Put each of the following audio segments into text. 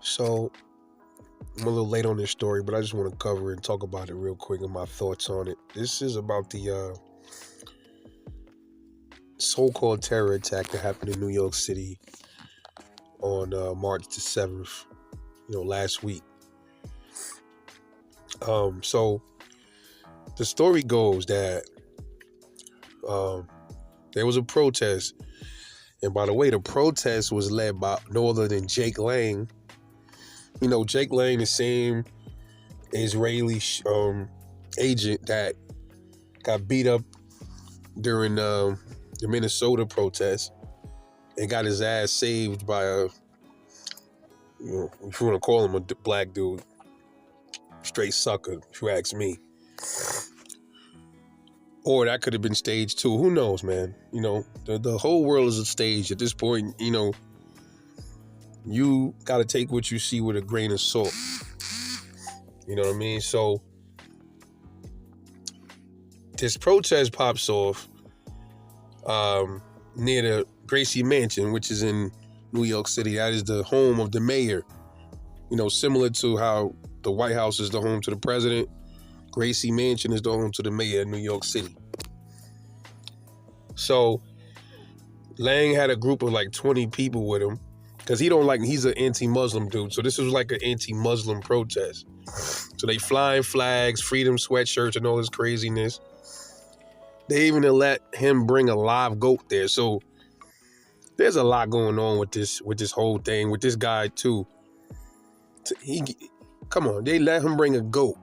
So I'm a little late on this story, but I just want to cover it and talk about it real quick and my thoughts on it. This is about the so-called terror attack that happened in New York City on March the 7th, last week. So the story goes that there was a protest, and by the way, the protest was led by no other than Jake Lang. Jake Lang, the same Israeli agent that got beat up during the Minnesota protest and got his ass saved by if you want to call him a black dude, straight sucker, if you ask me. Or that could have been stage 2. Who knows, man? The whole world is a stage at this point. You got to take what you see with a grain of salt. You know what I mean? So this protest pops off near the Gracie Mansion, which is in New York City. That is the home of the mayor. Similar to how the White House is the home to the president, Gracie Mansion is the home to the mayor of New York City. So Lang had a group of like 20 people with him because he's an anti-Muslim dude. So this was like an anti-Muslim protest. So they flying flags, freedom sweatshirts, and all this craziness. They even let him bring a live goat there. So there's a lot going on with this whole thing, with this guy too. Come on, they let him bring a goat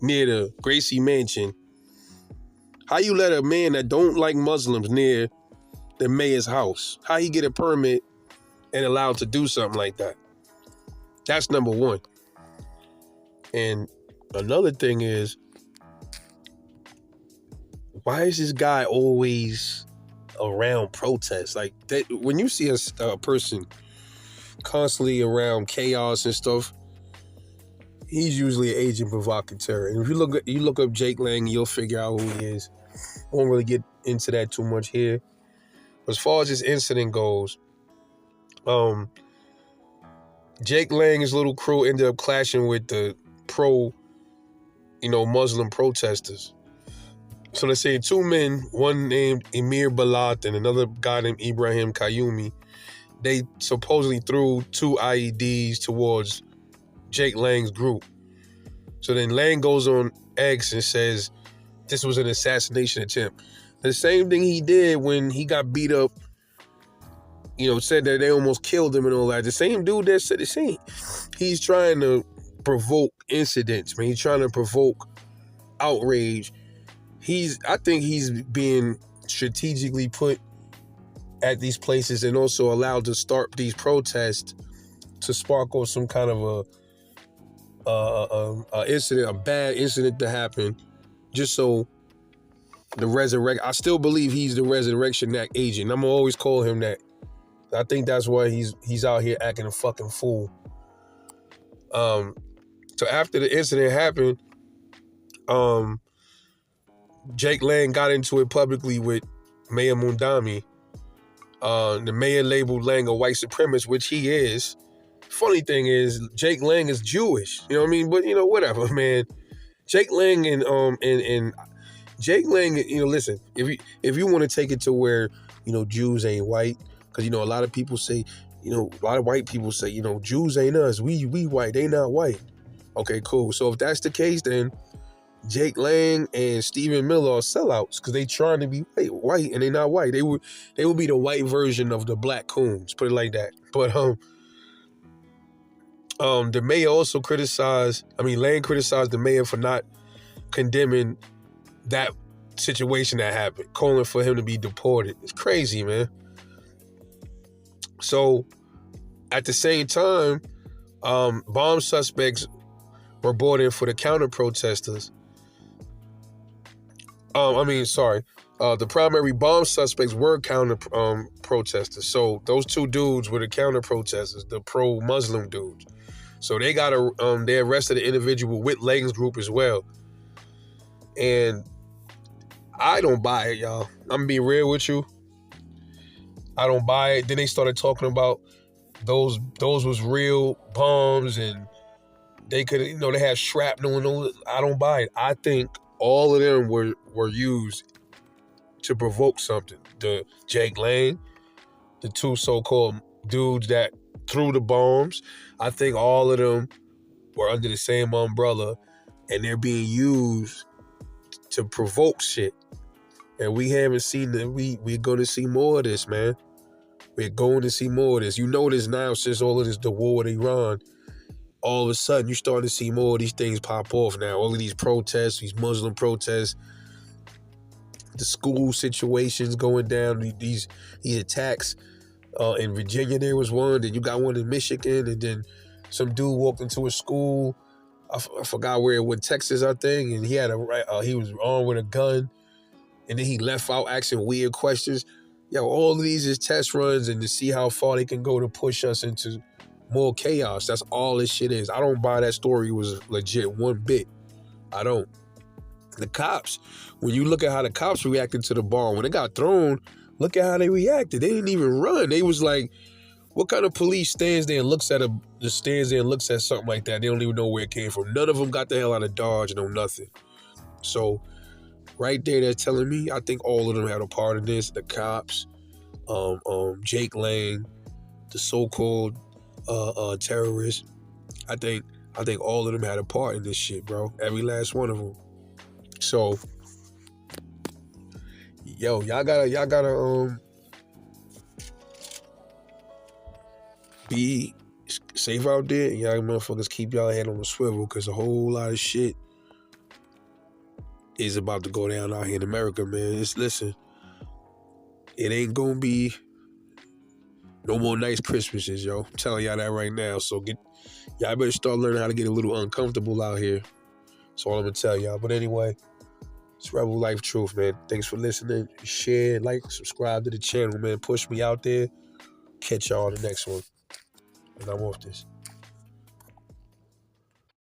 near the Gracie Mansion. How you let a man that don't like Muslims near the mayor's house? How he get a permit and allowed to do something like that? That's number one. And another thing is, why is this guy always around protests? Like that, when you see a person constantly around chaos and stuff, he's usually an agent provocateur. And if you look up Jake Lang, you'll figure out who he is. I won't really get into that too much here. As far as this incident goes, Jake Lang, his little crew ended up clashing with the Muslim protesters. So let's say 2 men, one named Emir Balat and another guy named Ibrahim Kayumi, they supposedly threw 2 IEDs towards Jake Lang's group. So then Lang goes on X and says this was an assassination attempt. The same thing he did when he got beat up, said that they almost killed him and all that. The same dude that said the same. He's trying to provoke incidents, man. He's trying to provoke outrage. I think he's being strategically put at these places and also allowed to start these protests to spark off some kind of a bad incident to happen, just so I still believe he's the Resurrection Act agent. I'm gonna always call him that. I think that's why he's out here acting a fucking fool. So after the incident happened, Jake Lang got into it publicly with Mayor Mamdani. The mayor labeled Lang a white supremacist, which he is. Funny thing is, Jake Lang is Jewish. You know what I mean? But whatever, man. Jake Lang and Jake Lang. Listen. If you want to take it to where Jews ain't white, because a lot of people say, a lot of white people say, Jews ain't us. We white. They not white. Okay, cool. So if that's the case, then Jake Lang and Stephen Miller are sellouts because they trying to be white and they not white. They would be the white version of the black coons. Put it like that. But the mayor also Lang criticized the mayor for not condemning that situation that happened, calling for him to be deported. It's crazy, man. So at the same time, bomb suspects were brought in for the counter protesters. The primary bomb suspects were counter protesters. So those 2 dudes were the counter protesters, the pro-Muslim dudes. So they they arrested an individual with Lang's group as well. And I don't buy it, y'all. I'm gonna be real with you. I don't buy it. Then they started talking about those was real bombs, and they could, they had shrapnel and all. I don't buy it. I think all of them were used to provoke something. The Jake Lang, the two so-called dudes that threw the bombs, I think all of them were under the same umbrella, and they're being used to provoke shit. And we haven't seen that. We're going to see more of this, man. We're going to see more of this. You know this now, since all of this, the war with Iran, all of a sudden you start to see more of these things pop off now. All of these protests, these Muslim protests, the school situations going down, these attacks. In Virginia, there was one. Then you got one in Michigan, and then some dude walked into a school. I forgot where it was, Texas, I think, and he had he was armed with a gun, and then he left out asking weird questions. Yo, all of these is test runs, and to see how far they can go to push us into more chaos. That's all this shit is. I don't buy that story was legit one bit. I don't. The cops, when you look at how the cops reacted to the bomb, when it got thrown, look at how they reacted. They didn't even run. They was like, what kind of police stands there and looks at something like that? They don't even know where it came from. None of them got the hell out of Dodge, no nothing. So right there, they're telling me, I think all of them had a part in this. The cops, Jake Lang, the so-called terrorists. I think all of them had a part in this shit, bro. Every last one of them. So, yo, y'all gotta be safe out there, and y'all motherfuckers keep y'all head on the swivel, because a whole lot of shit is about to go down out here in America, man. Listen, it ain't gonna be no more nice Christmases, yo. I'm telling y'all that right now. So y'all better start learning how to get a little uncomfortable out here. That's all I'm gonna tell y'all. But anyway, it's Rebel Life Truth, man. Thanks for listening. Share, like, subscribe to the channel, man. Push me out there. Catch y'all on the next one. And I'm off this.